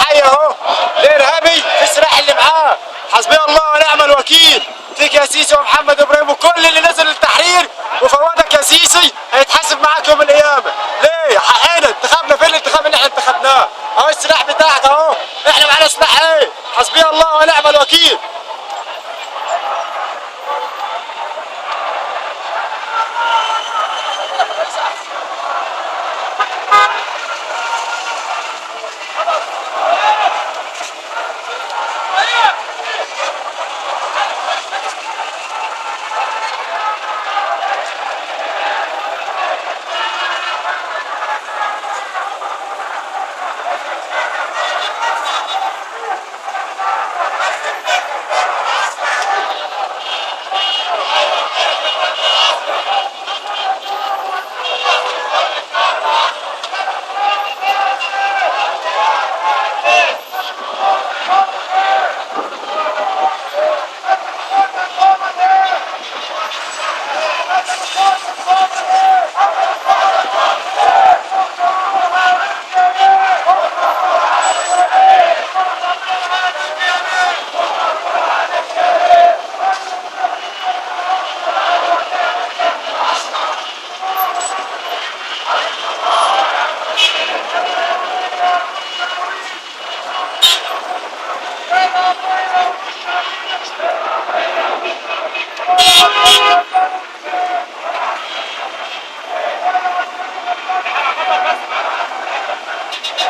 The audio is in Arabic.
حي اهو. الارهابي في السلاح اللي معاه. حسبي الله ونعم الوكيل فيك يا سيسي ومحمد ابراهيم وكل اللي نزل للتحرير، وفوادك يا سيسي هيتحاسب معاك يوم القيامه. ليه؟ حقنا انتخابنا فين الانتخاب اللي احنا انتخبناه؟ اهو السلاح بتاعك اهو. احنا معانا سلاح ايه؟ حسبي الله ونعم الوكيل.